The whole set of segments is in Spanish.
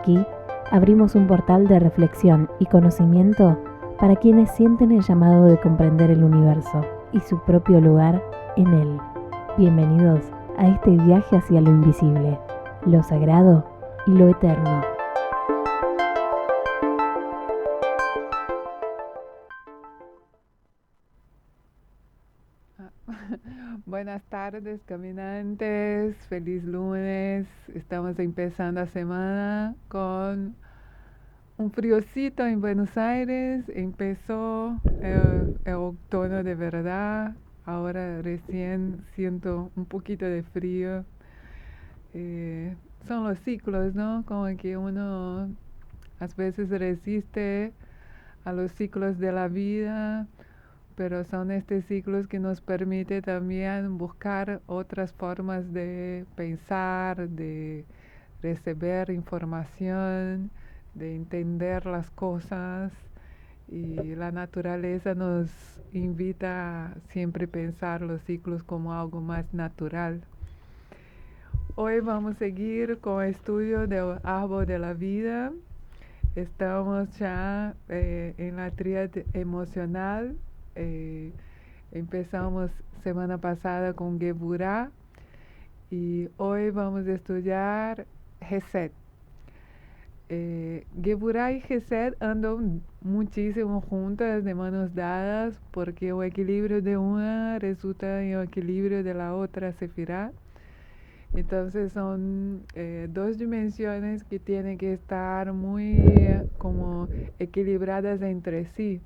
Aquí abrimos un portal de reflexión y conocimiento para quienes sienten el llamado de comprender el universo y su propio lugar en él. Bienvenidos a este viaje hacia lo invisible, lo sagrado y lo eterno. Buenas tardes, caminantes. Feliz lunes. Estamos empezando la semana con un friocito en Buenos Aires. Empezó el otoño de verdad. Ahora recién siento un poquito de frío. Son los ciclos, ¿no? Como que uno a veces resiste a los ciclos de la vida, pero son estos ciclos que nos permite también buscar otras formas de pensar, de recibir información, de entender las cosas, y la naturaleza nos invita a siempre pensar los ciclos como algo más natural. Hoy vamos a seguir con el estudio del árbol de la vida. Estamos ya en la tríada emocional. Empezamos semana pasada con Geburah y hoy vamos a estudiar Gesed. Geburah y Gesed andan muchísimo juntas, de manos dadas, porque el equilibrio de una resulta en el equilibrio de la otra Sefirá. Entonces son dos dimensiones que tienen que estar muy como equilibradas entre sí.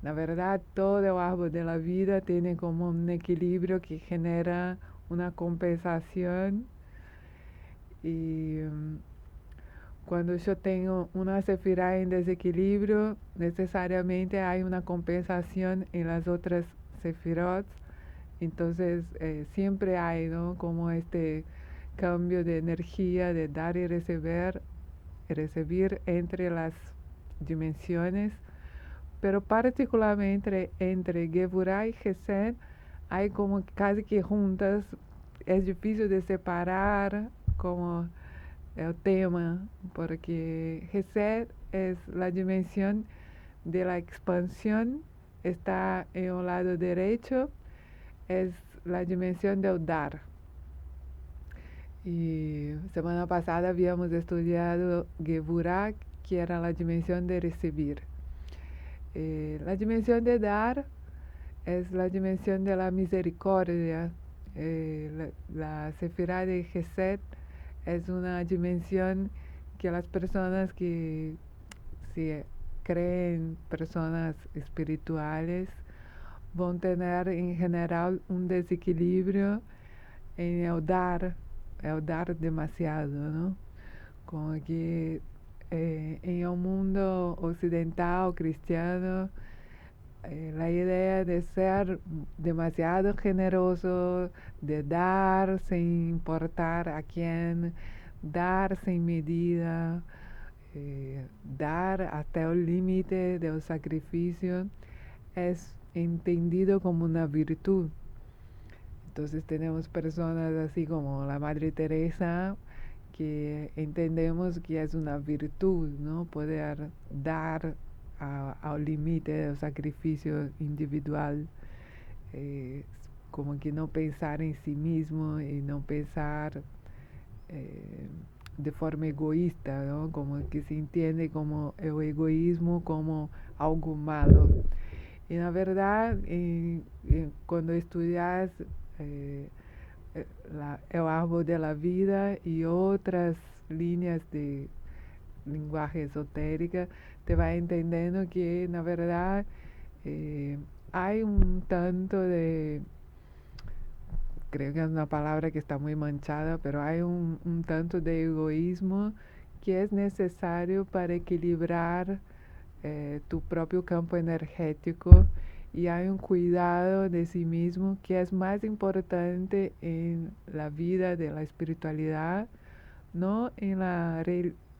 La verdad, todo el árbol de la vida tiene como un equilibrio que genera una compensación, y cuando yo tengo una sefirá en desequilibrio, necesariamente hay una compensación en las otras sefirot. Entonces siempre hay, ¿no?, como este cambio de energía, de dar y recibir entre las dimensiones. Pero particularmente entre Geburah y Gesed hay como casi que juntas. Es difícil de separar como el tema, porque Gesed es la dimensión de la expansión, está en un lado derecho, es la dimensión del dar. Y semana pasada habíamos estudiado Geburah, que era la dimensión de recibir. La dimensión de dar es la dimensión de la misericordia. La sefirá de Gesed es una dimensión que las personas que se creen personas espirituales van a tener en general un desequilibrio en el dar demasiado, ¿no? Como que en el mundo occidental cristiano, la idea de ser demasiado generoso, de dar sin importar a quién, dar sin medida, dar hasta el límite del sacrificio, es entendido como una virtud. Entonces tenemos personas así como la Madre Teresa, que entendemos que es una virtud, ¿no?, poder dar al límite del sacrificio individual, como que no pensar en sí mismo y no pensar de forma egoísta, ¿no?, como que se entiende como el egoísmo como algo malo. Y la verdad, cuando estudias eh, el árbol de la vida y otras líneas de lenguaje esotérica, te va entendiendo que la verdad hay un tanto de, creo que es una palabra que está muy manchada, pero hay un tanto de egoísmo que es necesario para equilibrar tu propio campo energético, y hay un cuidado de sí mismo que es más importante en la vida de la espiritualidad, no en la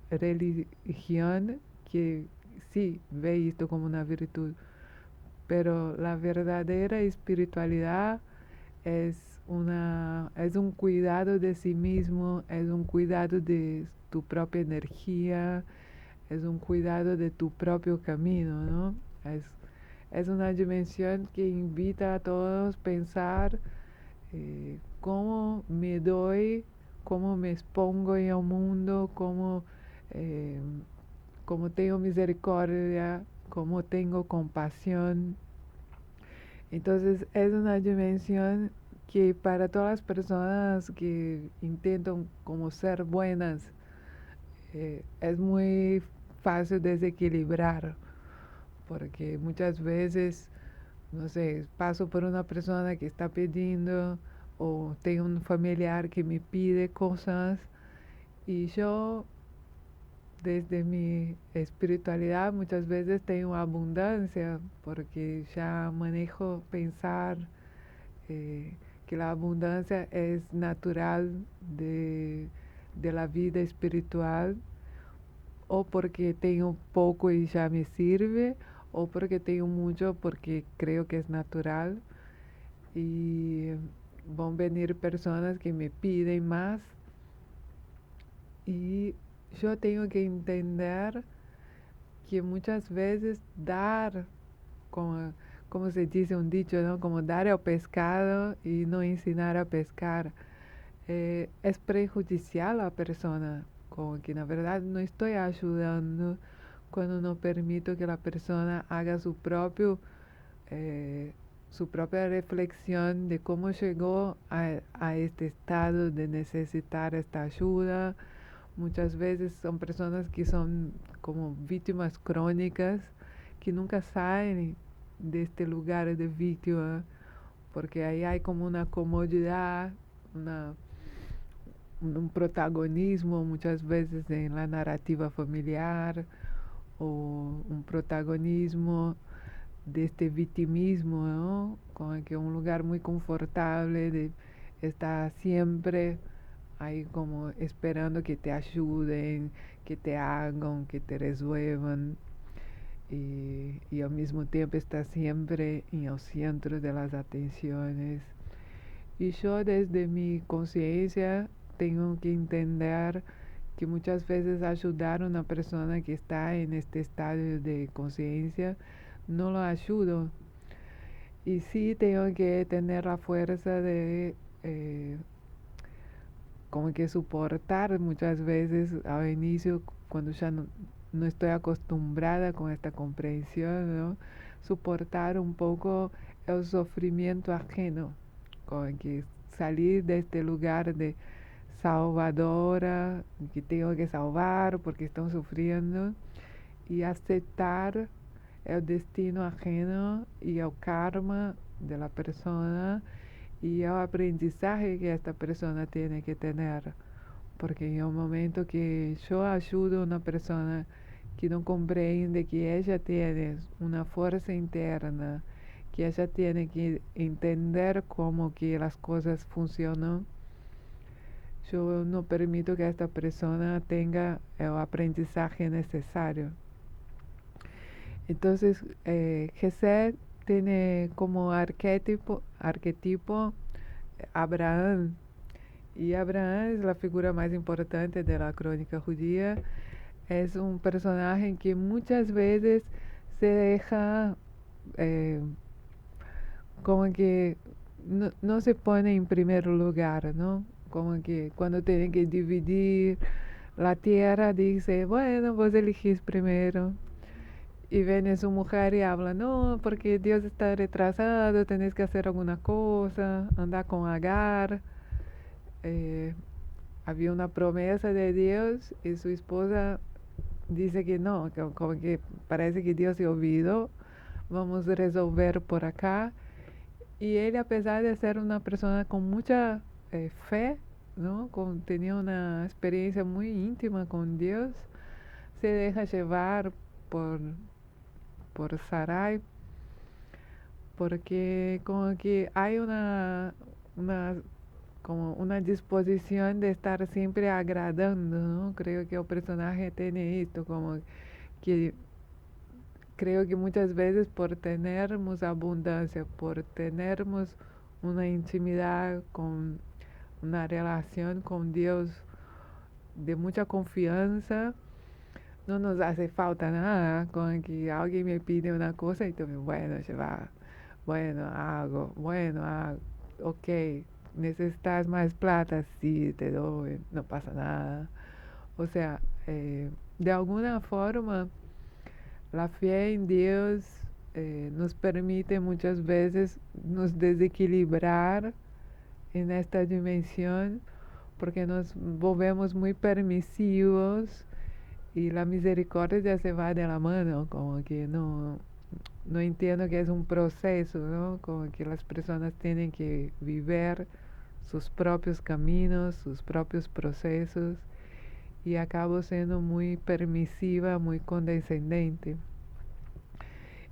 religión, que sí ve esto como una virtud, pero la verdadera espiritualidad es un cuidado de sí mismo, es un cuidado de tu propia energía, es un cuidado de tu propio camino, ¿no? Es una dimensión que invita a todos a pensar cómo me doy, cómo me expongo en el mundo, eh, cómo tengo misericordia, cómo tengo compasión. Entonces es una dimensión que para todas las personas que intentan como ser buenas, es muy fácil desequilibrar, porque muchas veces, no sé, paso por una persona que está pidiendo o tengo un familiar que me pide cosas y yo desde mi espiritualidad muchas veces tengo abundancia porque ya manejo pensar eh, que la abundancia es natural de la vida espiritual, o porque tengo poco y ya me sirve, o porque tengo mucho porque creo que es natural. Y van a venir personas que me piden más y yo tengo que entender que muchas veces dar, como se dice un dicho, ¿no? Como dar al pescado y no enseñar a pescar, es prejudicial a la persona, como que na verdad no estoy ayudando cuando no permito que la persona haga su propia reflexión de cómo llegó a este estado de necesitar esta ayuda. Muchas veces son personas que son como víctimas crónicas, que nunca salen de este lugar de víctima, porque ahí hay como una comodidad, un protagonismo muchas veces en la narrativa familiar, o un protagonismo de este victimismo, ¿no? Como que un lugar muy confortable de estar siempre ahí como esperando que te ayuden, que te hagan, que te resuelvan, y al mismo tiempo estar siempre en el centro de las atenciones. Y yo desde mi conciencia tengo que entender que muchas veces ayudar a una persona que está en este estadio de conciencia no lo ayudo. Y sí tengo que tener la fuerza de como que soportar muchas veces al inicio, cuando ya no estoy acostumbrada con esta comprensión, ¿no? Soportar un poco el sufrimiento ajeno, como que salir de este lugar de salvadora, que tengo que salvar porque están sufriendo, y aceptar el destino ajeno y el karma de la persona y el aprendizaje que esta persona tiene que tener. Porque en el momento que yo ayudo a una persona que no comprende que ella tiene una fuerza interna, que ella tiene que entender cómo que las cosas funcionan, yo no permito que esta persona tenga el aprendizaje necesario. Entonces, Gesed tiene como arquetipo Abraham. Y Abraham es la figura más importante de la crónica judía. Es un personaje que muchas veces se deja, eh, como que no se pone en primer lugar, ¿no? Como que cuando tienen que dividir la tierra, dice, bueno, vos elegís primero. Y viene su mujer y habla, no, porque Dios está retrasado, tenés que hacer alguna cosa, anda con Agar. Eh, Había una promesa de Dios y su esposa dice que no, que como que parece que Dios se olvidó, vamos a resolver por acá. Y él, a pesar de ser una persona con mucha fe, ¿no? Tenía una experiencia muy íntima con Dios, se deja llevar por, por Sarai, porque como que hay una, como una disposición de estar siempre agradando, ¿no? Creo que el personaje tiene esto, como que creo que muchas veces por tenermos abundancia, por tenermos una intimidad con una relación con Dios de mucha confianza. No nos hace falta nada con que alguien me pide una cosa y también, bueno, se va, bueno, hago, ok, necesitas más plata, sí, te doy, no pasa nada. O sea, de alguna forma, la fe en Dios nos permite muchas veces nos desequilibrar en esta dimensión porque nos volvemos muy permisivos y la misericordia ya se va de la mano, como que no entiendo que es un proceso, ¿no? Como que las personas tienen que vivir sus propios caminos, sus propios procesos y acabo siendo muy permisiva, muy condescendente.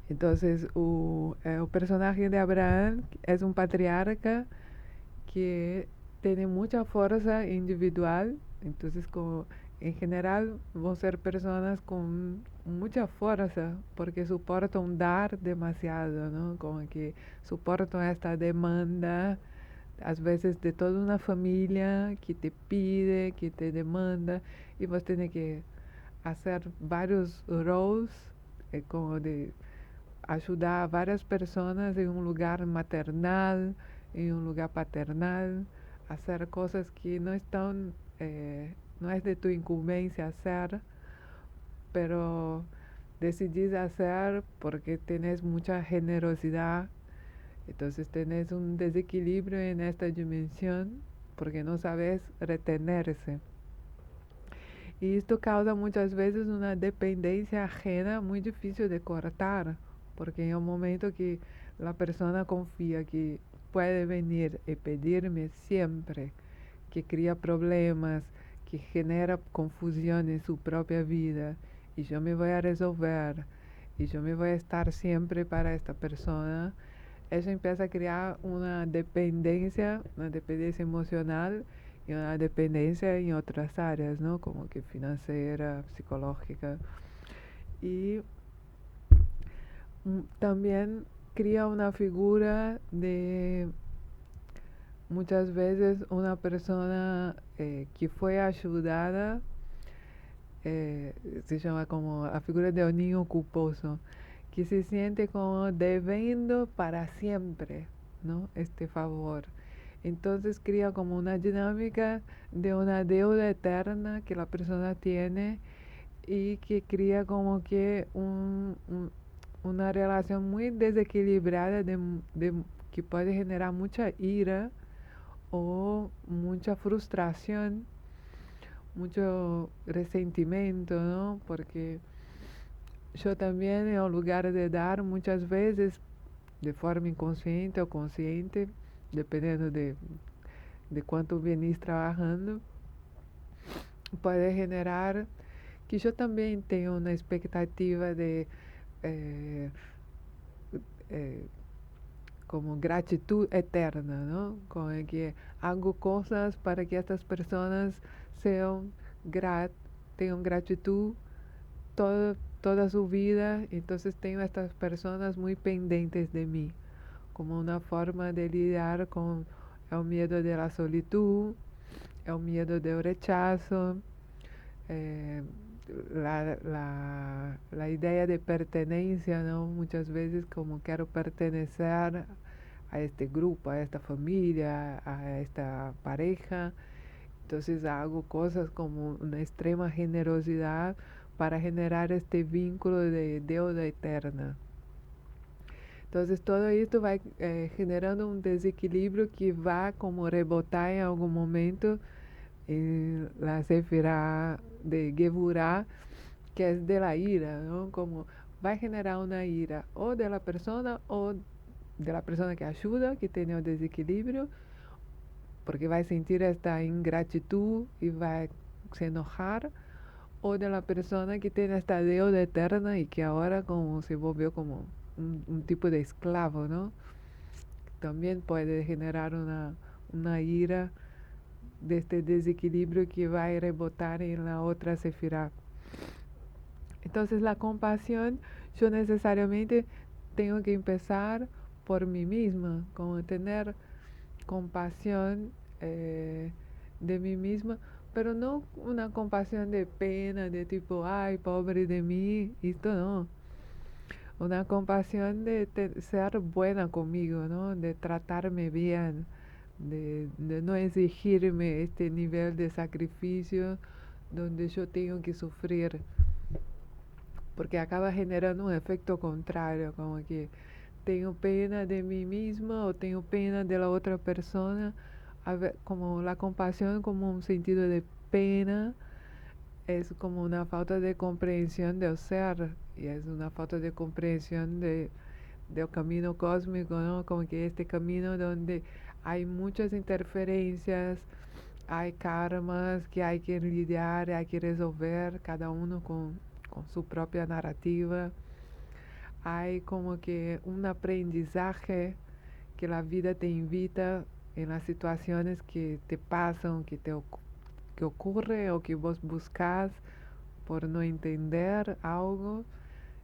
Entonces, el personaje de Abraham es un patriarca que tiene mucha fuerza individual, entonces como en general van a ser personas con mucha fuerza porque soportan dar demasiado, ¿no? Como que soportan esta demanda, a veces de toda una familia que te pide, que te demanda, y vos tenés que hacer varios roles, como de ayudar a varias personas en un lugar maternal, en un lugar paternal, hacer cosas que no están, no es de tu incumbencia hacer, pero decidís hacer porque tenés mucha generosidad, entonces tenés un desequilibrio en esta dimensión porque no sabes retenerse. Y esto causa muchas veces una dependencia ajena muy difícil de cortar, porque en un momento que la persona confía que puede venir y pedirme siempre, que crea problemas, que genera confusión en su propia vida, y yo me voy a resolver, y yo me voy a estar siempre para esta persona, eso empieza a crear una dependencia emocional y una dependencia en otras áreas, ¿no? Como que financiera, psicológica. Y también crea una figura de muchas veces una persona que fue ayudada, se llama como la figura de un niño culposo, que se siente como debiendo para siempre, ¿no? Este favor. Entonces crea como una dinámica de una deuda eterna que la persona tiene y que crea como que una relación muy desequilibrada que puede generar mucha ira o mucha frustración, mucho resentimiento, ¿no? Porque yo también en lugar de dar muchas veces de forma inconsciente o consciente, dependiendo de cuánto venís trabajando, puede generar que yo también tengo una expectativa de eh, eh, como gratitud eterna, ¿no? Como que hago cosas para que estas personas sean tengan gratitud toda su vida, entonces tengo a estas personas muy pendientes de mí, como una forma de lidiar con el miedo de la solitud, el miedo del rechazo, eh, la idea de pertenencia, ¿no? Muchas veces como quiero pertenecer a este grupo, a esta familia, a esta pareja, entonces hago cosas como una extrema generosidad para generar este vínculo de deuda eterna. Entonces todo esto va generando un desequilibrio que va como rebotar en algún momento en la Sefirá de Geburah, que es de la ira, ¿no? Como va a generar una ira o de la persona o de la persona que ayuda, que tiene un desequilibrio, porque va a sentir esta ingratitud y va a se enojar, o de la persona que tiene esta deuda eterna y que ahora como se volvió como un tipo de esclavo, ¿no? También puede generar una ira de este desequilibrio que va a rebotar en la otra sefirá. Entonces la compasión, yo necesariamente tengo que empezar por mí misma, como tener compasión de mí misma, pero no una compasión de pena, de tipo, ay, pobre de mí, esto no. Una compasión de ser buena conmigo, ¿no? De tratarme bien, de no exigirme este nivel de sacrificio donde yo tengo que sufrir, porque acaba generando un efecto contrario, como que tengo pena de mí misma o tengo pena de la otra persona, como la compasión como un sentido de pena es como una falta de comprensión del ser y es una falta de comprensión del camino cósmico, ¿no? Como que este camino donde hay muchas interferencias, hay karmas que hay que lidiar, hay que resolver, cada uno con su propia narrativa. Hay como que un aprendizaje que la vida te invita en las situaciones que te pasan, que ocurre o que vos buscas por no entender algo.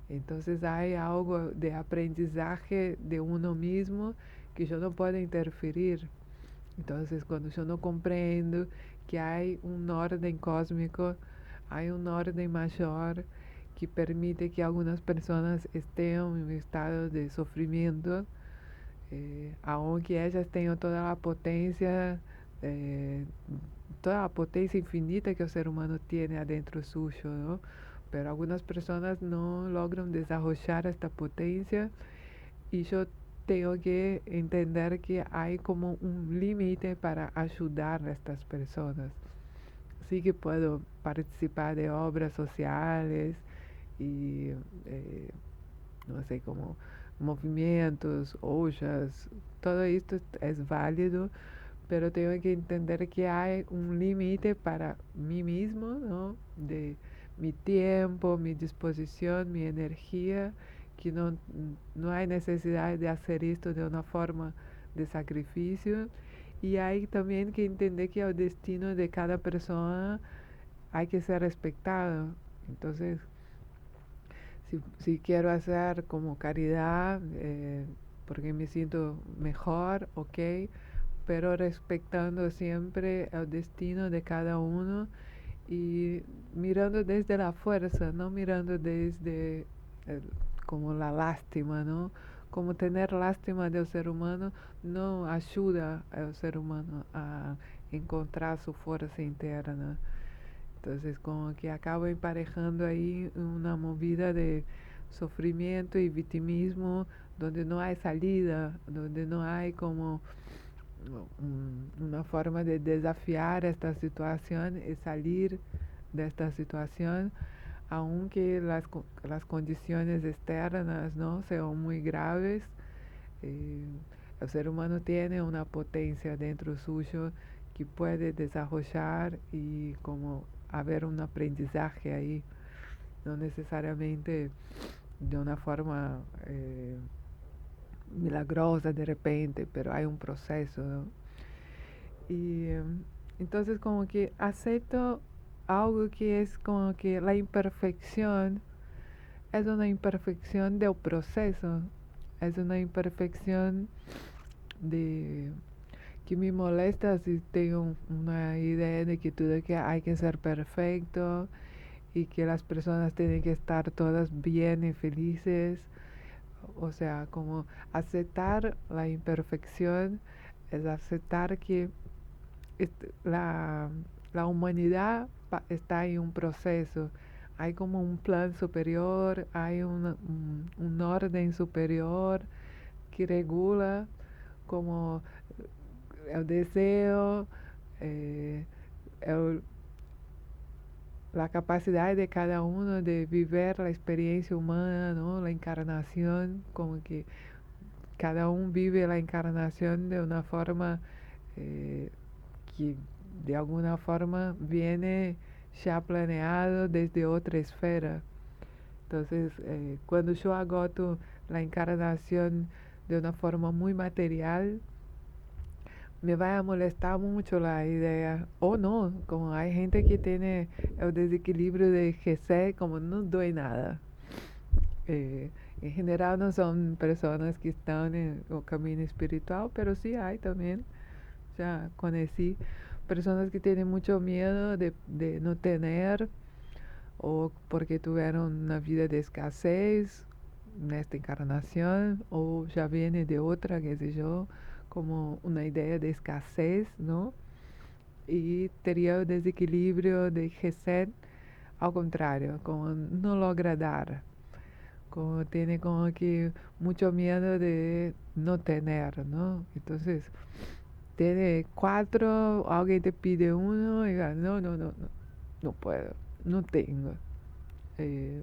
Entonces hay algo de aprendizaje de uno mismo que yo no puedo interferir. Entonces cuando yo no comprendo que hay un orden cósmico, hay un orden mayor que permite que algunas personas estén en un estado de sufrimiento, aunque ellas tengan eh, toda la potencia infinita que el ser humano tiene adentro suyo, ¿no? Pero algunas personas no logran desarrollar esta potencia y yo tengo que entender que hay como un límite para ayudar a estas personas. Sí que puedo participar de obras sociales y no sé, como movimientos, ollas, todo esto es válido, pero tengo que entender que hay un límite para mí mismo, ¿no? De mi tiempo, mi disposición, mi energía, que no hay necesidad de hacer esto de una forma de sacrificio. Y hay también que entender que el destino de cada persona hay que ser respetado. Entonces, si quiero hacer como caridad, porque me siento mejor, ok, pero respetando siempre el destino de cada uno y mirando desde la fuerza, no mirando desde como la lástima, ¿no? Como tener lástima del ser humano no ayuda al ser humano a encontrar su fuerza interna. Entonces como que acabo emparejando ahí una movida de sufrimiento y victimismo donde no hay salida, donde no hay como una forma de desafiar esta situación y salir de esta situación, aunque las condiciones externas no sean muy graves. eh, el ser humano tiene una potencia dentro suyo que puede desarrollar y como haber un aprendizaje ahí, no necesariamente de una forma milagrosa de repente, pero hay un proceso, ¿no? Y entonces como que acepto algo que es como que la imperfección es una imperfección del proceso, es una imperfección de que me molesta si tengo una idea de que todo que hay que ser perfecto y que las personas tienen que estar todas bien y felices. O sea, como aceptar la imperfección es aceptar que la, la humanidad está en un proceso. Hay como un plan superior, hay un orden superior que regula como el deseo, eh, el- la capacidad de cada uno de vivir la experiencia humana, ¿no? La encarnación, como que cada uno vive la encarnación de una forma eh, que de alguna forma viene ya planeado desde otra esfera. Entonces, cuando yo agoto la encarnación de una forma muy material, me va a molestar mucho la idea. O no, como hay gente que tiene el desequilibrio de GC, como no doy nada. En general no son personas que están en el camino espiritual, pero sí hay también, ya conocí personas que tienen mucho miedo de no tener o porque tuvieron una vida de escasez en esta encarnación o ya viene de otra, qué sé yo, como una idea de escasez, ¿no? Y tenía el desequilibrio de Gesed al contrario, como no logra dar, como tiene como que mucho miedo de no tener, ¿no? Entonces, tiene cuatro, alguien te pide uno y diga, no, no, no, no, no puedo, no tengo. Eh,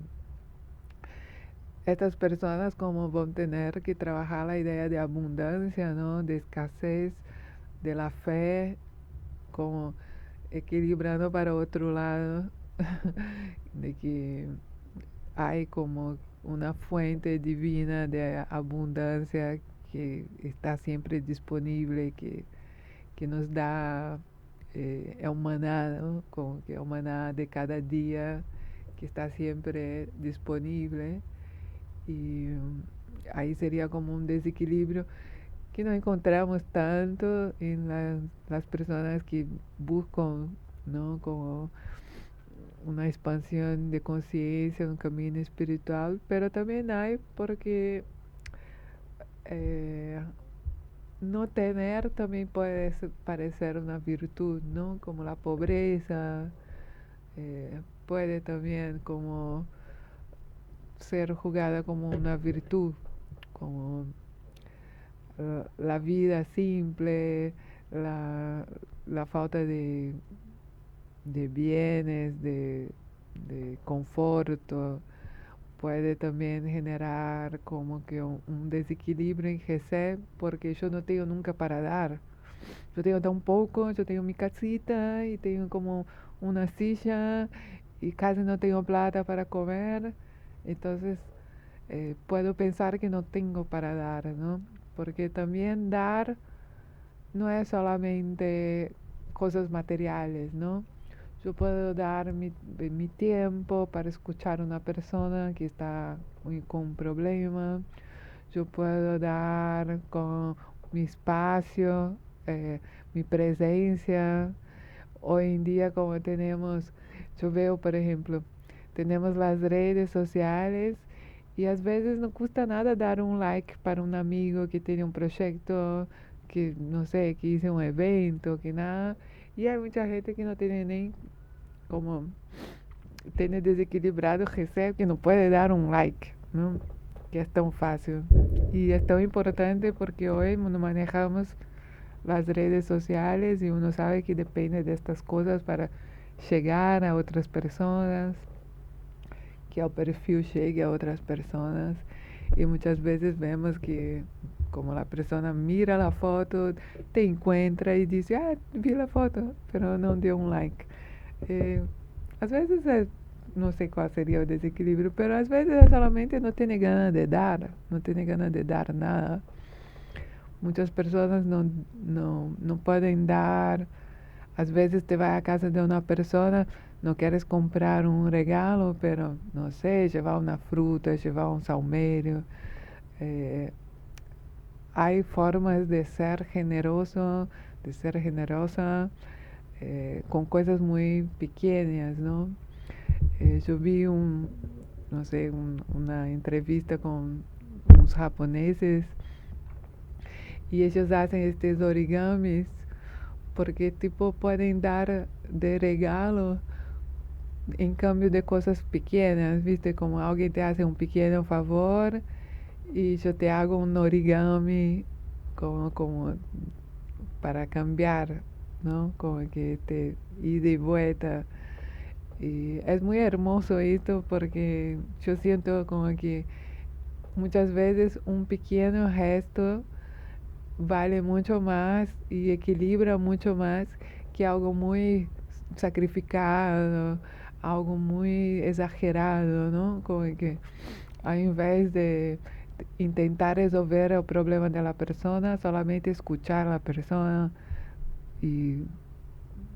Estas personas como van a tener que trabajar la idea de abundancia, ¿no? De escasez, de la fe, como equilibrando para otro lado, de que hay como una fuente divina de abundancia que está siempre disponible, que nos da el maná, ¿no? Como que el maná de cada día que está siempre disponible y ahí sería como un desequilibrio que no encontramos tanto en las personas que buscan, ¿no? Como una expansión de conciencia, un camino espiritual, pero también hay porque eh, no tener también puede parecer una virtud, ¿no? Como la pobreza, puede también como ser jugada como una virtud, como la vida simple, la, la falta de bienes, de conforto, puede también generar como que un desequilibrio en GC porque yo no tengo nunca para dar. Yo tengo tan poco, yo tengo mi casita y tengo como una silla y casi no tengo plata para comer. Entonces puedo pensar que no tengo para dar, ¿no? Porque también dar no es solamente cosas materiales, ¿no? Yo puedo dar mi tiempo para escuchar a una persona que está con un problema. Yo puedo dar con mi espacio, mi presencia. Hoy en día como tenemos, yo veo por ejemplo, tenemos las redes sociales y a veces no cuesta nada dar un like para un amigo que tiene un proyecto, que no sé, que hizo un evento, que nada. Y hay mucha gente que no tiene ni como, tiene desequilibrado el recebe que no puede dar un like, ¿no? Que es tan fácil. Y es tan importante porque hoy no manejamos las redes sociales y uno sabe que depende de estas cosas para llegar a otras personas, que el perfil llegue a otras personas. Y muchas veces vemos que como la persona mira la foto, te encuentra y dice, ah, vi la foto, pero no dio un like. Eh, a veces no sé cuál sería el desequilibrio, pero a veces solamente no tiene ganas de dar, no tiene ganas de dar nada. Muchas personas no pueden dar. A veces te vas a casa de una persona, no quieres comprar un regalo, pero no sé, llevar una fruta, llevar un saumerio. Eh, Hay formas de ser generoso, de ser generosa con cosas muy pequeñas, ¿no? Yo vi no sé, una entrevista con unos japoneses y ellos hacen estos origamis porque tipo pueden dar de regalo en cambio de cosas pequeñas, ¿viste? Como alguien te hace un pequeño favor y yo te hago un origami como para cambiar, ¿no? Como que te ida y vuelta. Y es muy hermoso esto porque yo siento como que muchas veces un pequeño gesto vale mucho más y equilibra mucho más que algo muy sacrificado, algo muy exagerado, ¿no? Como que ao invés de intentar resolver el problema de la persona, solamente escuchar a la persona y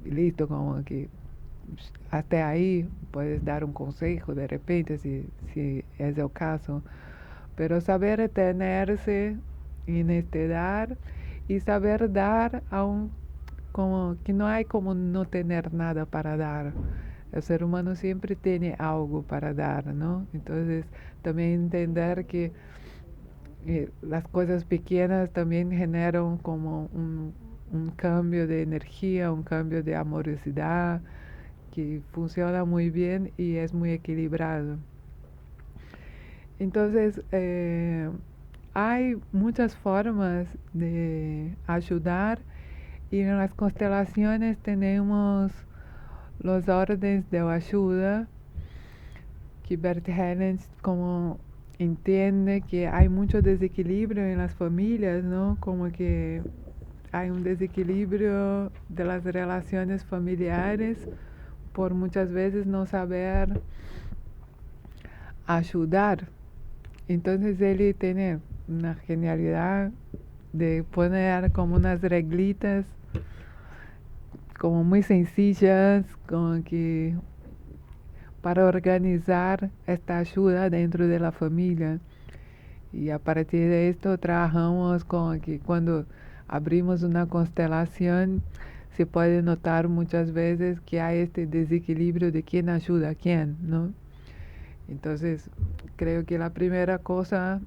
listo, como que hasta ahí puedes dar un consejo de repente si es el caso, pero saber retenerse en este dar y saber dar aún como que no hay como no tener nada para dar. El ser humano siempre tiene algo para dar, ¿no? Entonces, también entender que las cosas pequeñas también generan como un cambio de energía, un cambio de amorosidad, que funciona muy bien y es muy equilibrado. Entonces, hay muchas formas de ayudar y en las constelaciones tenemos los órdenes de ayuda que Bert Helens como entiende que hay mucho desequilibrio en las familias, ¿no? Como que hay un desequilibrio de las relaciones familiares por muchas veces no saber ayudar. Entonces él tiene una genialidad de poner como unas reglitas como muy sencillas, como que para organizar esta ayuda dentro de la familia. Y a partir de esto trabajamos con que cuando abrimos una constelación se puede notar muchas veces que hay este desequilibrio de quién ayuda a quién, ¿no? Entonces creo que la primera cosa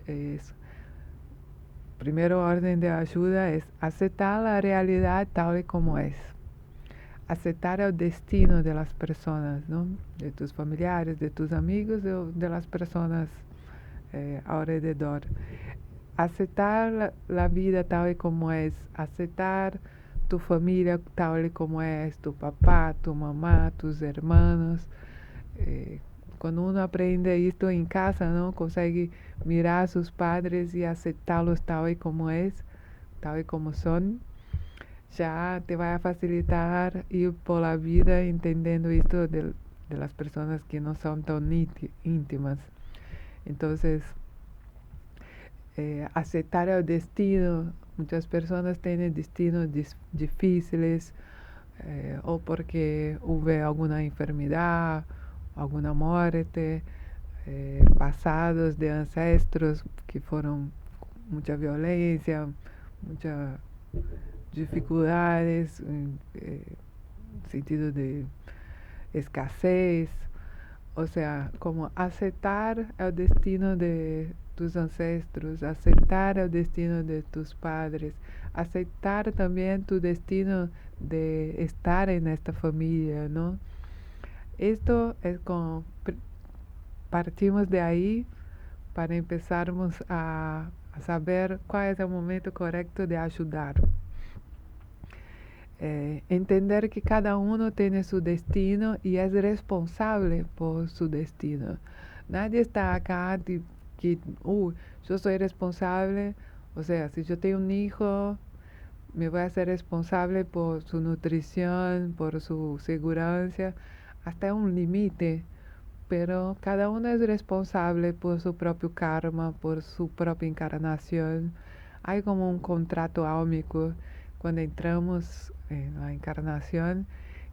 es, primero orden de ayuda es aceptar la realidad tal y como es. Aceptar el destino de las personas, ¿no? De tus familiares, de tus amigos, de las personas alrededor. Aceptar la vida tal y como es, aceptar tu familia tal y como es, tu papá, tu mamá, tus hermanos. Cuando uno aprende esto en casa, ¿no? Consegue mirar a sus padres y aceptarlos tal y como es, tal y como son. Ya te va a facilitar ir por la vida entendiendo esto de las personas que no son tan íntimas. Entonces, aceptar el destino. Muchas personas tienen destinos difíciles o porque hubo alguna enfermedad, alguna muerte, pasados de ancestros que fueron mucha violencia, muchas dificultades, sentido de escasez. O sea, como aceptar el destino de tus ancestros, aceptar el destino de tus padres, aceptar también tu destino de estar en esta familia, ¿no? Esto es como partimos de ahí para empezarmos a saber cuál es el momento correcto de ayudar. Entender que cada uno tiene su destino y es responsable por su destino. Nadie está acá de que, yo soy responsable, o sea, si yo tengo un hijo, me voy a ser responsable por su nutrición, por su seguridad, hasta un límite, pero cada uno es responsable por su propio karma, por su propia encarnación. Hay como un contrato álmico cuando entramos en la encarnación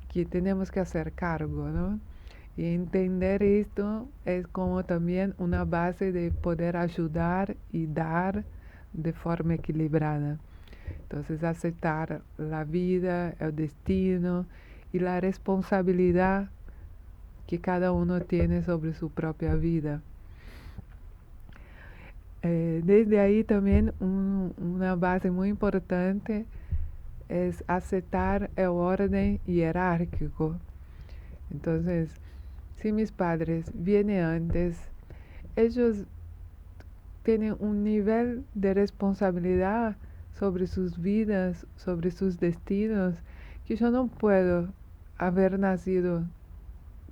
que tenemos que hacer cargo, ¿no? Y entender esto es como también una base de poder ayudar y dar de forma equilibrada. Entonces aceptar la vida, el destino y la responsabilidad que cada uno tiene sobre su propia vida. Desde ahí también una base muy importante es aceptar el orden jerárquico. Entonces, si mis padres vienen antes, ellos tienen un nivel de responsabilidad sobre sus vidas, sobre sus destinos, que yo no puedo haber nacido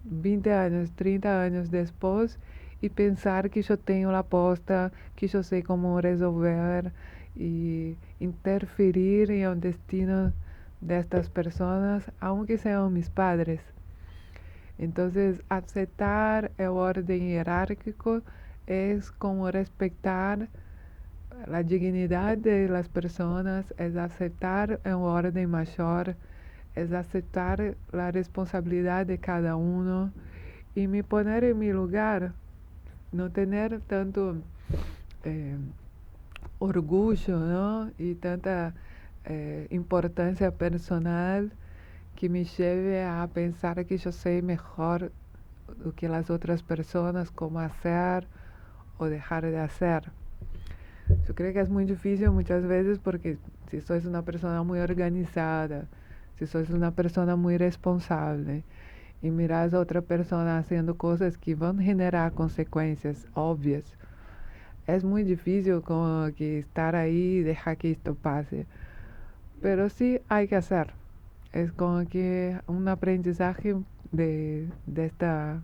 20 años, 30 años después y pensar que yo tengo la posta, que yo sé cómo resolver y interferir en el destino de estas personas, aunque sean mis padres. Entonces, aceptar el orden jerárquico es como respetar la dignidad de las personas, es aceptar el orden mayor, es aceptar la responsabilidad de cada uno y me poner en mi lugar, no tener tanto orgullo, ¿no? Y tanta importancia personal que me lleve a pensar que yo sé mejor do que las otras personas cómo hacer o dejar de hacer. Yo creo que es muy difícil muchas veces porque si sois una persona muy organizada, si sois una persona muy responsable y miras a otra persona haciendo cosas que van a generar consecuencias obvias, es muy difícil como que estar ahí y dejar que esto pase. Pero sí hay que hacer. Es como que un aprendizaje de esta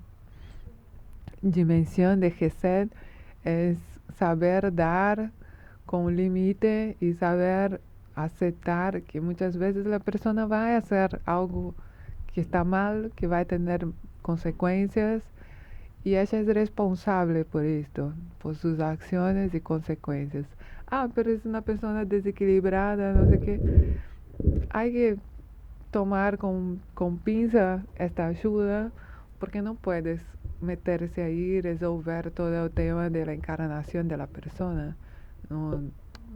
dimensión de Gesed es saber dar con un límite y saber aceptar que muchas veces la persona va a hacer algo que está mal, que va a tener consecuencias y ella es responsable por esto, por sus acciones y consecuencias. Ah, pero es una persona desequilibrada, no sé qué. Hay que tomar con pinza esta ayuda porque no puedes meterse ahí y resolver todo el tema de la encarnación de la persona. No,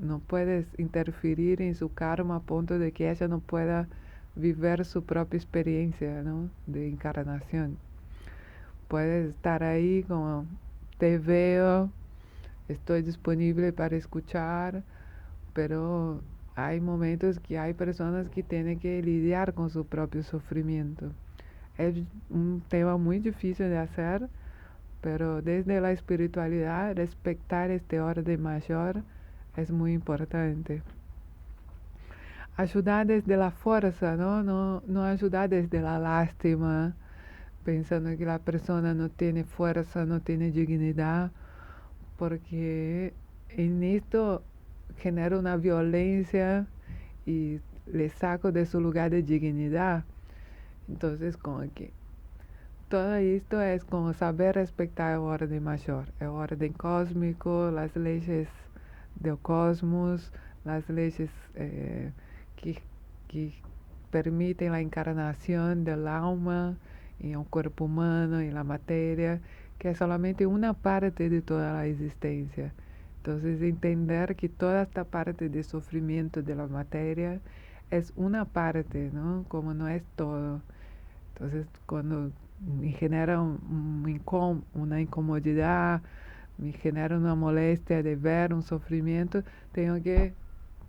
no puedes interferir en su karma a punto de que ella no pueda vivir su propia experiencia, ¿no?, de encarnación. Puedes estar ahí como te veo, estoy disponible para escuchar, pero hay momentos que hay personas que tienen que lidiar con su propio sufrimiento. Es un tema muy difícil de hacer, pero desde la espiritualidad, respetar este orden mayor es muy importante. Ayudar desde la fuerza, ¿no? No ayudar desde la lástima, pensando que la persona no tiene fuerza, no tiene dignidad, porque en esto genera una violencia y le saco de su lugar de dignidad. Entonces, como que todo esto es como saber respetar el orden mayor, el orden cósmico, las leyes del cosmos, las leyes que, que permiten la encarnación del alma en el cuerpo humano, en la materia, que es solamente una parte de toda la existencia. Entonces, entender que toda esta parte de sufrimiento de la materia es una parte, ¿no? Como no es todo. Entonces, cuando me genera una incomodidad, me genera una molestia de ver un sufrimiento, tengo que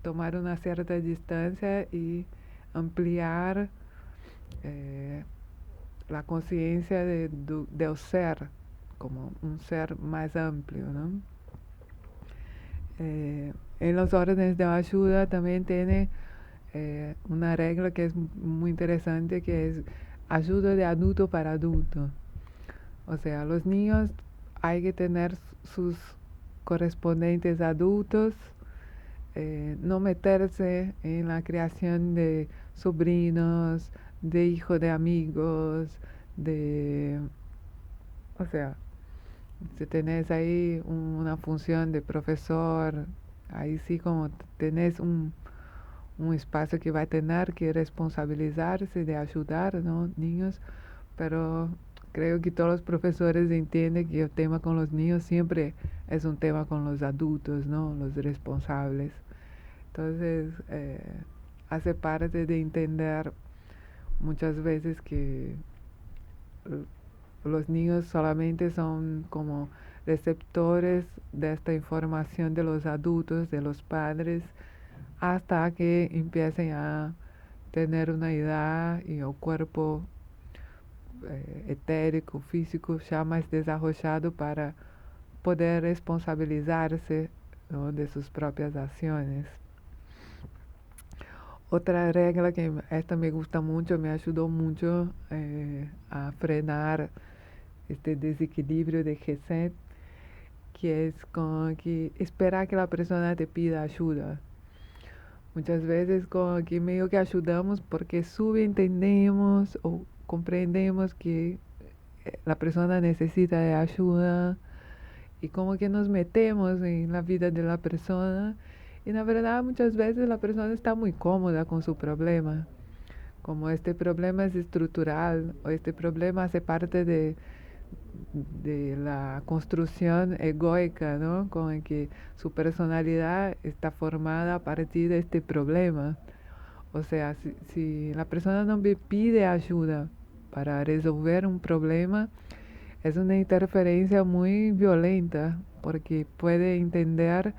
tomar una cierta distancia y ampliar la conciencia del ser, como un ser más amplio, ¿no? En los órdenes de ayuda también tiene una regla que es muy interesante, que es ayuda de adulto para adulto. O sea, los niños hay que tener sus correspondientes adultos, no meterse en la creación de sobrinos, de hijos de amigos, o sea, si tenés ahí una función de profesor, ahí sí como tenés un espacio que va a tener que responsabilizarse de ayudar, ¿no?, niños, pero creo que todos los profesores entienden que el tema con los niños siempre es un tema con los adultos, ¿no?, los responsables. Entonces, hace parte de entender muchas veces que los niños solamente son como receptores de esta información de los adultos, de los padres, hasta que empiecen a tener una edad y el cuerpo etérico, físico ya más desarrollado para poder responsabilizarse, ¿no?, de sus propias acciones. Otra regla que esta me gusta mucho, me ayudó mucho a frenar este desequilibrio de Gesed, que es como que esperar que la persona te pida ayuda. Muchas veces como que medio que ayudamos porque subentendemos o comprendemos que la persona necesita de ayuda y como que nos metemos en la vida de la persona y la verdad muchas veces la persona está muy cómoda con su problema. Como este problema es estructural o este problema hace parte de de la construcción egoica, ¿no? Con el que su personalidad está formada a partir de este problema. O sea, si la persona no me pide ayuda para resolver un problema, es una interferencia muy violenta, porque puede entender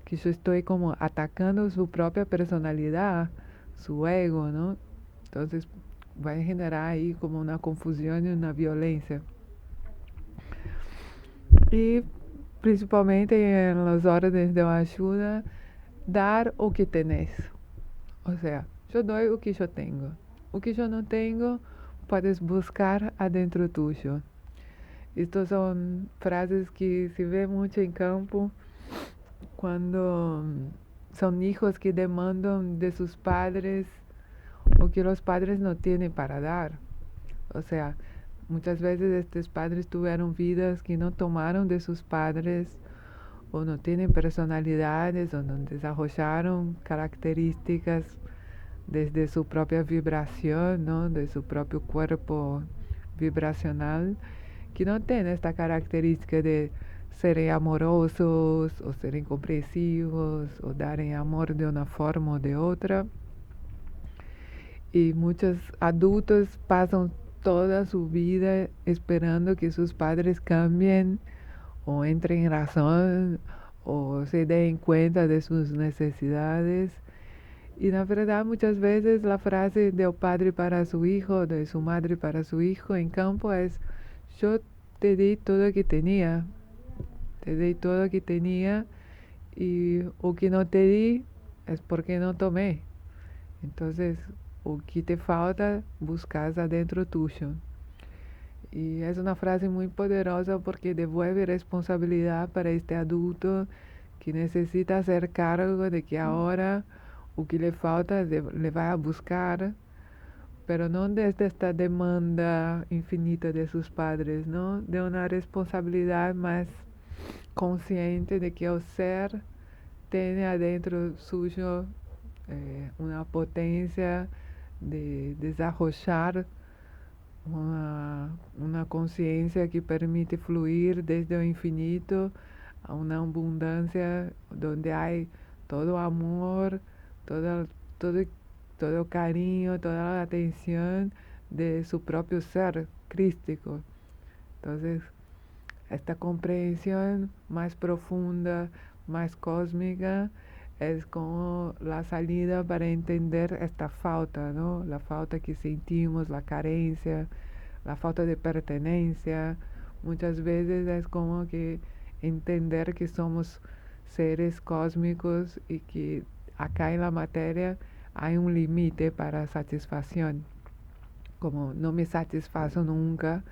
que yo estoy como atacando su propia personalidad, su ego, ¿no? Entonces va a generar ahí como una confusión y una violencia. Y principalmente en las órdenes de ayuda, dar o que tenés. O sea, yo doy o que yo tengo. O que yo no tengo, puedes buscar adentro tuyo. Estas son frases que se ve mucho en campo cuando son hijos que demandan de sus padres o que los padres no tienen para dar. O sea, muchas veces estos padres tuvieron vidas que no tomaron de sus padres o no tienen personalidades o no desarrollaron características desde su propia vibración, ¿no? De su propio cuerpo vibracional, que no tienen esta característica de serem amorosos o serem compreensivos o darem amor de una forma o de otra. Y muchos adultos pasan toda su vida esperando que sus padres cambien o entren en razón o se den cuenta de sus necesidades. Y la verdad, muchas veces la frase del padre para su hijo, de su madre para su hijo en campo es: yo te di todo lo que tenía, te di todo lo que tenía, y o que no te di es porque no tomé. Entonces, o que te falta, buscas adentro tuyo. Y es una frase muy poderosa porque devuelve responsabilidad para este adulto que necesita hacer cargo de que ahora o que le falta le va a buscar, pero no desde esta demanda infinita de sus padres, ¿no? De una responsabilidad más consciente de que el ser tiene adentro suyo una potencia de desarrollar una conciencia que permite fluir desde el infinito a una abundancia donde hay todo amor, todo, todo, todo cariño, toda la atención de su propio ser crístico. Entonces, esta comprensión más profunda, más cósmica, es como la salida para entender esta falta, ¿no? La falta que sentimos, la carencia, la falta de pertenencia. Muchas veces es como que entender que somos seres cósmicos y que acá en la materia hay un límite para satisfacción. Como no me satisfazo nunca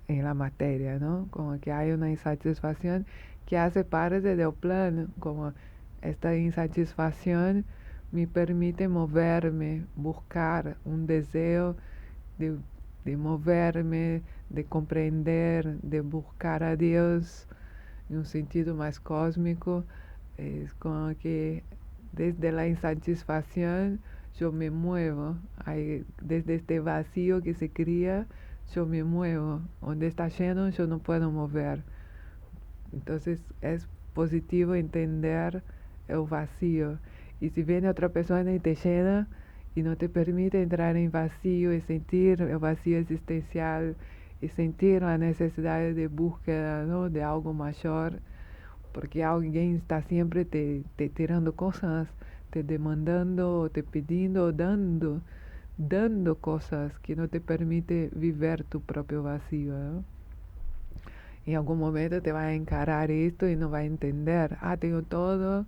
en la materia, ¿no? Como que hay una insatisfacción que hace parte del plan, como esta insatisfacción me permite moverme, buscar un deseo de, de moverme, de comprender, de buscar a Dios en un sentido más cósmico. Es como que desde la insatisfacción yo me muevo, desde este vacío que se cría, yo me muevo. Donde está lleno, yo no puedo mover. Entonces es positivo entender el vacío. Y si viene otra persona y te llena y no te permite entrar en vacío y sentir el vacío existencial y sentir la necesidad de búsqueda, ¿no? De algo mayor, porque alguien está siempre te tirando cosas, te demandando, te pidiendo, dando cosas que no te permite vivir tu propio vacío, ¿no? En algún momento te va a encarar esto y no va a entender, tengo todo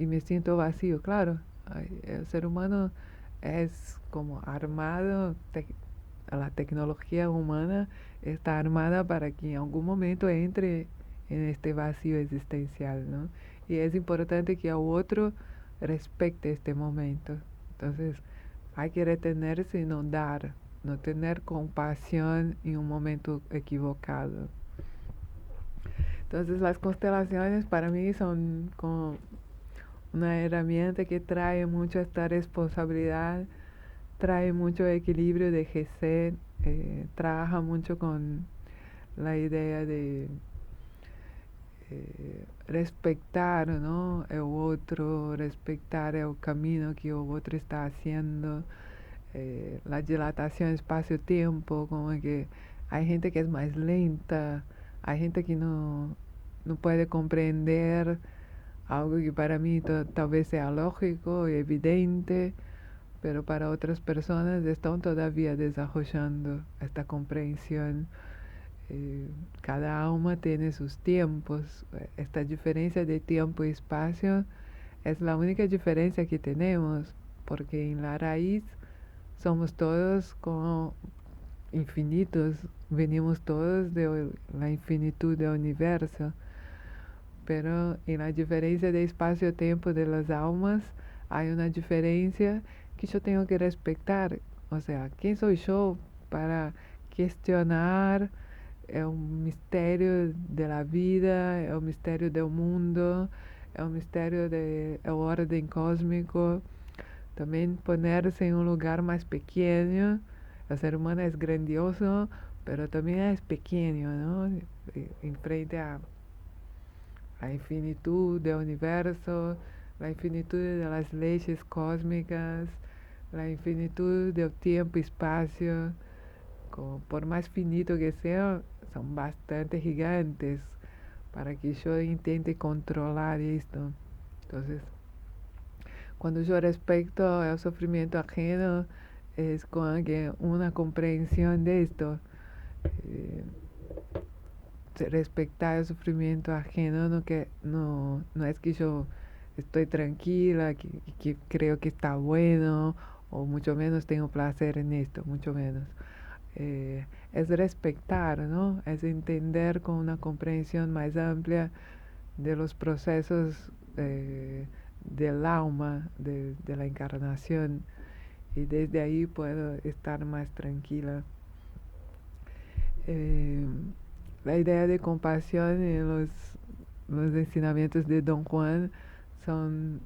y me siento vacío. Claro, el ser humano es como armado, la tecnología humana está armada para que en algún momento entre en este vacío existencial, ¿no? Y es importante que el otro respete este momento. Entonces, hay que retenerse y no dar, no tener compasión en un momento equivocado. Entonces, las constelaciones para mí son como una herramienta que trae mucho esta responsabilidad, trae mucho equilibrio de GC, trabaja mucho con la idea de respectar, ¿no?, el otro, respectar el camino que el otro está haciendo, la dilatación espacio-tiempo, como que hay gente que es más lenta, hay gente que no puede comprender algo que para mí tal vez sea lógico y evidente, pero para otras personas están todavía desarrollando esta comprensión. Cada alma tiene sus tiempos. Esta diferencia de tiempo y espacio es la única diferencia que tenemos, porque en la raíz somos todos como infinitos, venimos todos de la infinitud del universo, pero en la diferencia de espacio-tiempo de las almas hay una diferencia que yo tengo que respetar. O sea, ¿quién soy yo para cuestionar el misterio de la vida, el misterio del mundo, el misterio del orden cósmico? También ponerse en un lugar más pequeño. El ser humano es grandioso, pero también es pequeño, ¿no? En frente a la infinitud del universo, la infinitud de las leyes cósmicas, la infinitud del tiempo y espacio. Por más finito que sea, son bastante gigantes para que yo intente controlar esto. Entonces, cuando yo respeto el sufrimiento ajeno, es con una comprensión de esto. Respetar el sufrimiento ajeno no es que yo estoy tranquila, que creo que está bueno, o mucho menos tengo placer en esto, mucho menos. Es respetar, ¿no? Es entender con una comprensión más amplia de los procesos del alma, de la encarnación, y desde ahí puedo estar más tranquila. La idea de compasión en los ensinamientos de Don Juan son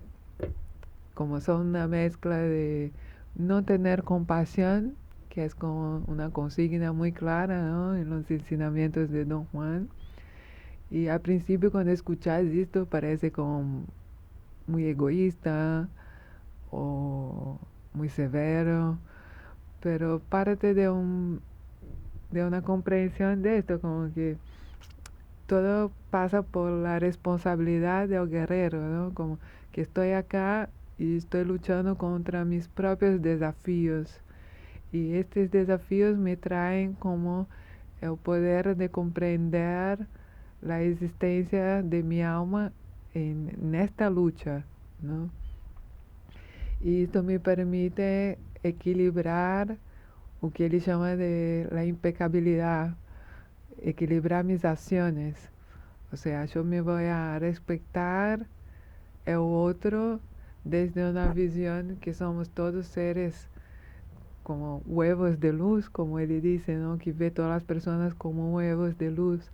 una mezcla de no tener compasión, que es como una consigna muy clara, ¿no?, en los ensinamientos de Don Juan. Y al principio, cuando escuchas esto, parece como muy egoísta o muy severo, pero parte de una comprensión de esto, como que todo pasa por la responsabilidad del guerrero, ¿no? Como que estoy acá y estoy luchando contra mis propios desafíos. Y estos desafíos me traen como el poder de comprender la existencia de mi alma en esta lucha, ¿no? Y esto me permite equilibrar o que ele llama de la impecabilidad, equilibrar mis acciones. O sea, yo me voy a respetar el otro desde una visión que somos todos seres como huevos de luz, como él dice, ¿no?, que ve todas las personas como huevos de luz.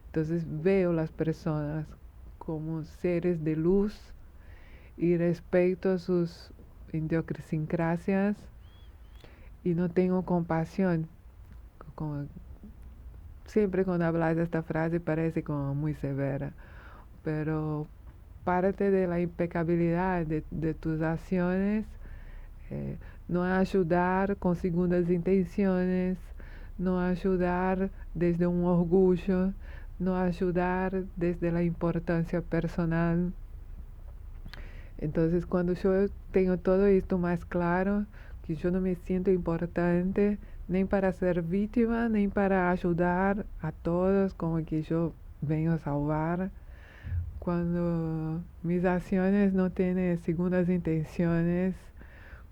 Entonces veo las personas como seres de luz y respeto sus idiosincrasias y no tengo compasión. Como, siempre cuando hablas de esta frase parece como muy severa, pero parte de la impecabilidad de tus acciones, no ayudar con segundas intenciones, no ayudar desde un orgullo, no ayudar desde la importancia personal. Entonces, cuando yo tengo todo esto más claro, que yo no me siento importante nem para ser víctima, nem para ayudar a todos, como que yo vengo a salvar. Cuando mis acciones no tienen segundas intenciones,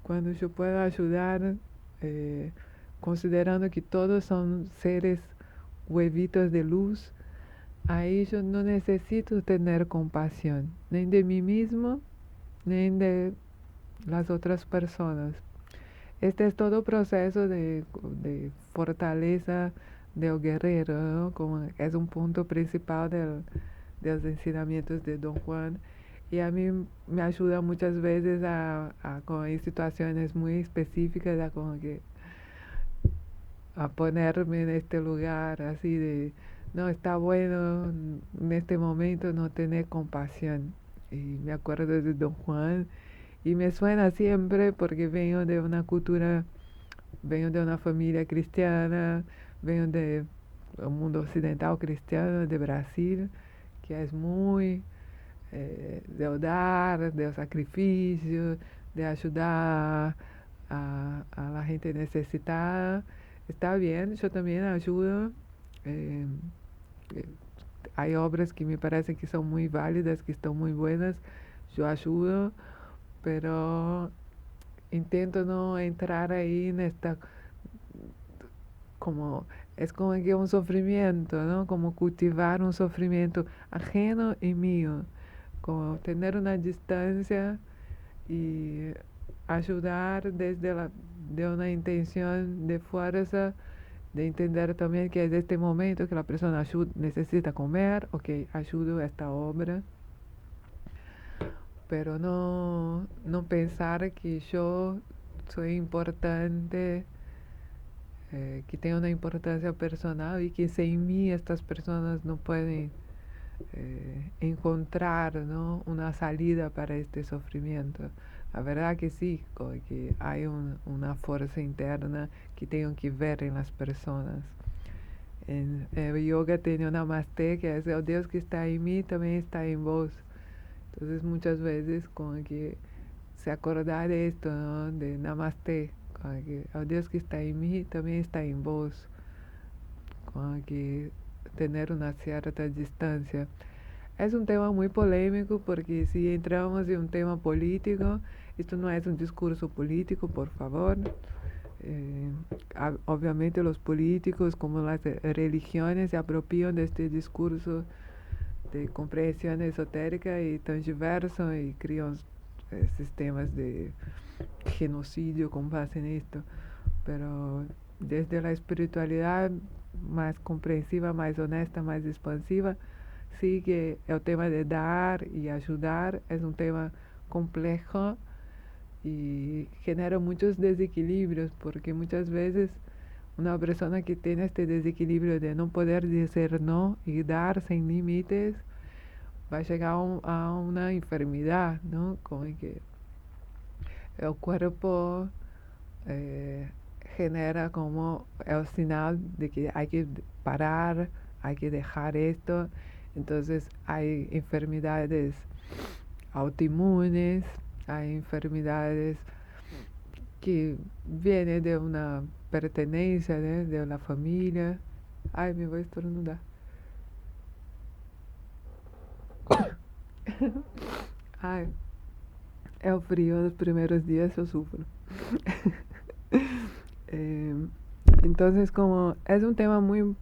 cuando yo puedo ayudar, considerando que todos son seres huevitos de luz, ahí yo no necesito tener compasión, nem de mí mismo, nem de las otras personas. Este es todo proceso de fortaleza del guerrero, ¿no?, como es un punto principal de los ensinamientos de Don Juan. Y a mí me ayuda muchas veces con situaciones muy específicas, como que a ponerme en este lugar así no está bueno en este momento no tener compasión. Y me acuerdo de Don Juan y me suena siempre porque vengo de una cultura, vengo de una familia cristiana, vengo de un mundo occidental cristiano de Brasil, que es muy de dar, de sacrificio, de ayudar a la gente necesitada. Está bien, yo también ayudo. eh, eh, Hay obras que me parecen que son muy válidas, que están muy buenas. Yo ayudo, pero intento no entrar ahí en esta, como, es como que un sufrimiento, ¿no? Como cultivar un sufrimiento ajeno y mío, como tener una distancia y ayudar de una intención de fuerza, de entender también que es este momento que la persona necesita comer, ok, ayudo a esta obra, pero no pensar que yo soy importante, que tengo una importancia personal y que sin mí estas personas no pueden encontrar, ¿no?, una salida para este sufrimiento. La verdad que sí, que hay una fuerza interna que tengo que ver en las personas. En el yoga tiene un namaste que es el Dios que está en mí también está en vos. Entonces muchas veces como que se acordar de esto, ¿no?, de namaste, como que el Dios que está en mí también está en vos, como que tener una cierta distancia. Es un tema muy polémico porque si entramos en un tema político, esto no es un discurso político, por favor. Obviamente los políticos como las religiones se apropian de este discurso de comprensión esotérica y tan diverso y crean sistemas de genocidio con base en esto. Pero desde la espiritualidad más comprensiva, más honesta, más expansiva, sí que el tema de dar y ayudar es un tema complejo y genera muchos desequilibrios, porque muchas veces una persona que tiene este desequilibrio de no poder decir no y dar sin límites va a llegar a una enfermedad, ¿no? Como que el cuerpo eh, genera como el señal de que hay que parar, hay que dejar esto. Entonces hay enfermedades autoinmunes, hay enfermedades que vienen de una pertenencia, ¿no?, de la familia. Ay, me voy a estornudar. Ay, el frío los primeros días yo sufro. Eh, entonces, como es un tema muy...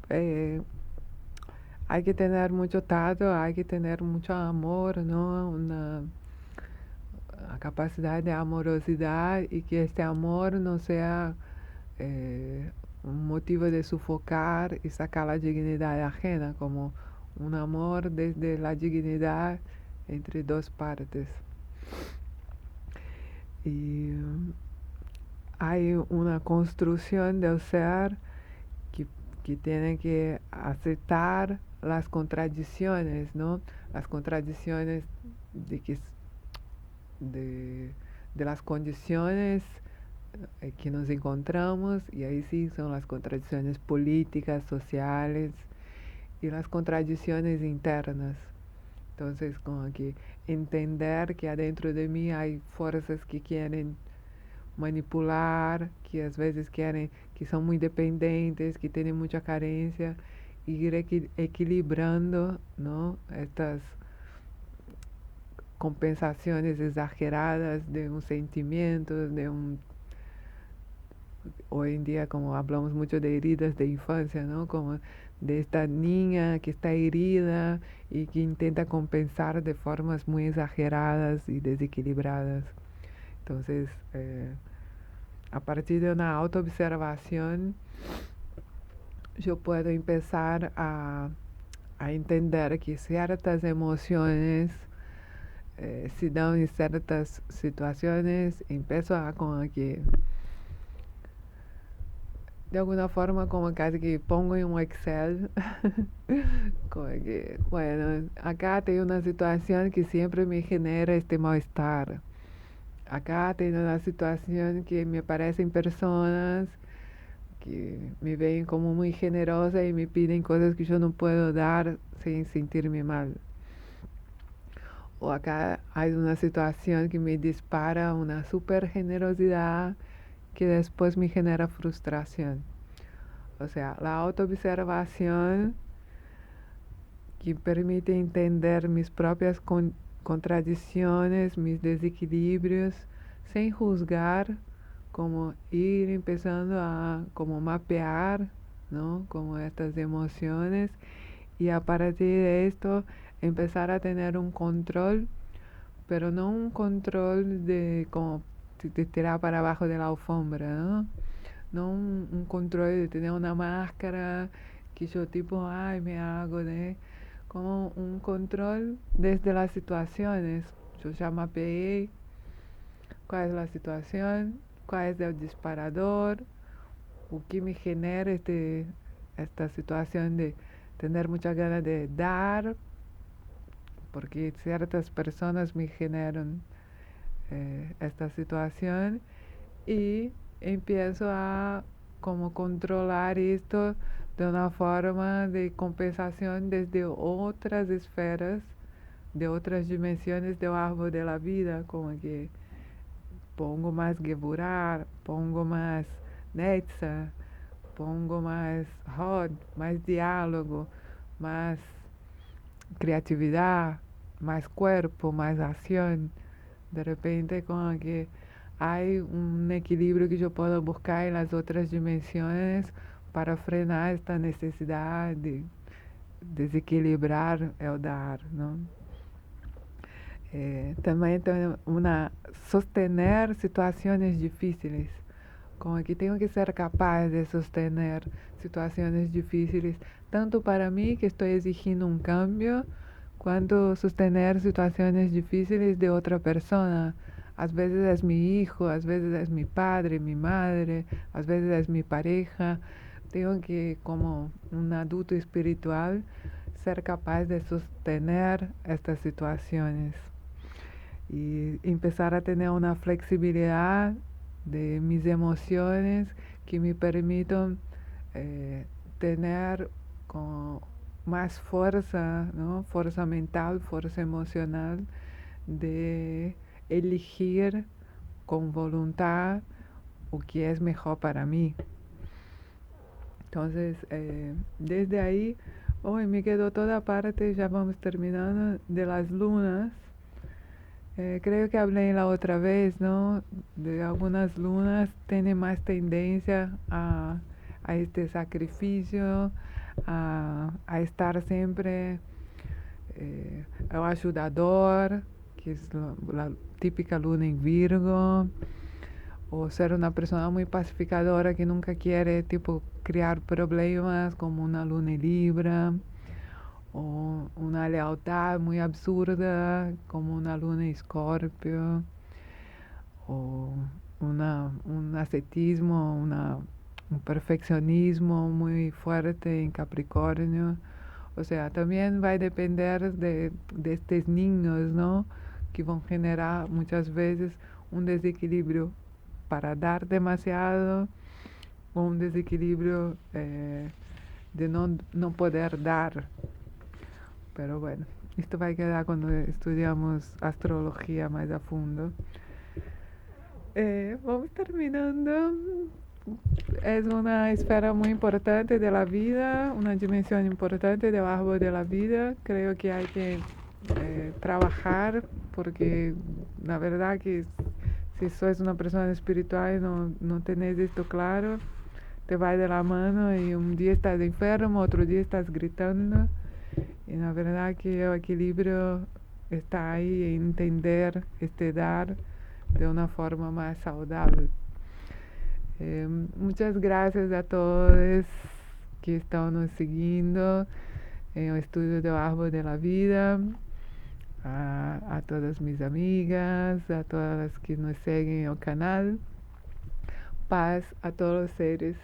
hay que tener mucho tacto, hay que tener mucho amor, ¿no? Una capacidad de amorosidad y que este amor no sea un motivo de sofocar y sacar la dignidad ajena, como un amor desde la dignidad entre dos partes. Y hay una construcción del ser que, que tiene que aceptar las contradicciones, ¿no? Las contradicciones de, que, de las condiciones que nos encontramos, y ahí sí son las contradicciones políticas, sociales y las contradicciones internas. Entonces, como que entender que adentro de mí hay fuerzas que quieren manipular, que às vezes querem, que são muito dependentes, que têm muita carência, e ir equilibrando, não, estas compensações exageradas de um sentimento, de um... Hoy en día, como hablamos mucho de heridas de infancia, ¿no? Como de esta niña que está herida y que intenta compensar de formas muy exageradas y desequilibradas. Entonces, a partir de una autoobservación, yo puedo empezar a entender que ciertas emociones se dan en ciertas situaciones. Empiezo a como que de alguna forma como casi que pongo en un Excel, como que, bueno, acá tengo una situación que siempre me genera este malestar. Acá tengo una situación que me parecen personas que me ven como muy generosa y me piden cosas que yo no puedo dar sin sentirme mal. O acá hay una situación que me dispara una super generosidad que después me genera frustración. O sea, la autoobservación que permite entender mis propias contradicciones, mis desequilibrios, sin juzgar, como ir empezando a como mapear, ¿no? Como estas emociones y a partir de esto empezar a tener un control, pero no un control de como de tirar para abajo de la alfombra, ¿no? No un control de tener una máscara que yo tipo, ay, me hago de... Como un control desde las situaciones. Yo ya mapeé cuál es la situación, cuál es el disparador, o que me genera esta situación de tener muchas ganas de dar, porque ciertas personas me generan esta situación y empiezo a como controlar esto de una forma de compensación desde otras esferas, de otras dimensiones del árbol de la vida, como que pongo más Geburah, pongo más Netza, pongo más Hod, más diálogo, más creatividad, más cuerpo, más acción. De repente como que hay un equilibrio que yo puedo buscar en las otras dimensiones para frenar esta necesidad de desequilibrar el dar, ¿no? También tengo sostener situaciones difíciles, como que tengo que ser capaz de sostener situaciones difíciles, tanto para mí que estoy exigiendo un cambio, cuanto sostener situaciones difíciles de otra persona. A veces es mi hijo, a veces es mi padre, mi madre, a veces es mi pareja. Tengo que, como un adulto espiritual, ser capaz de sostener estas situaciones y empezar a tener una flexibilidad de mis emociones que me permitan tener con más fuerza, ¿no? Fuerza mental, fuerza emocional de elegir con voluntad o que es mejor para mí. Entonces, desde ahí, hoy me quedó toda parte, ya vamos terminando, de las lunas. Creo que hablé la otra vez, ¿no? De algunas lunas tienen más tendencia a este sacrificio, a estar siempre el ayudador, que es la típica luna en Virgo, o ser una persona muy pacificadora que nunca quiere, tipo, crear problemas, como una luna en Libra, o una lealtad muy absurda, como una luna en Escorpio, o un ascetismo, un perfeccionismo muy fuerte en Capricornio. O sea, también va a depender de estos niños, ¿no? Que van a generar muchas veces un desequilibrio para dar demasiado o un desequilibrio de no poder dar. Pero bueno, esto va a quedar cuando estudiamos astrología más a fondo. Vamos terminando. Es una esfera muy importante de la vida, una dimensión importante del árbol de la vida. Creo que hay que trabajar porque la verdad que si sois una persona espiritual y no tenés esto claro, te va de la mano y un día estás enfermo, otro día estás gritando. Y la verdad que el equilibrio está ahí en entender este dar de una forma más saludable. Muchas gracias a todos que están nos seguindo en el estudio del árbol de la vida, a todas mis amigas, a todas las que nos siguen en el canal. Paz a todos los seres.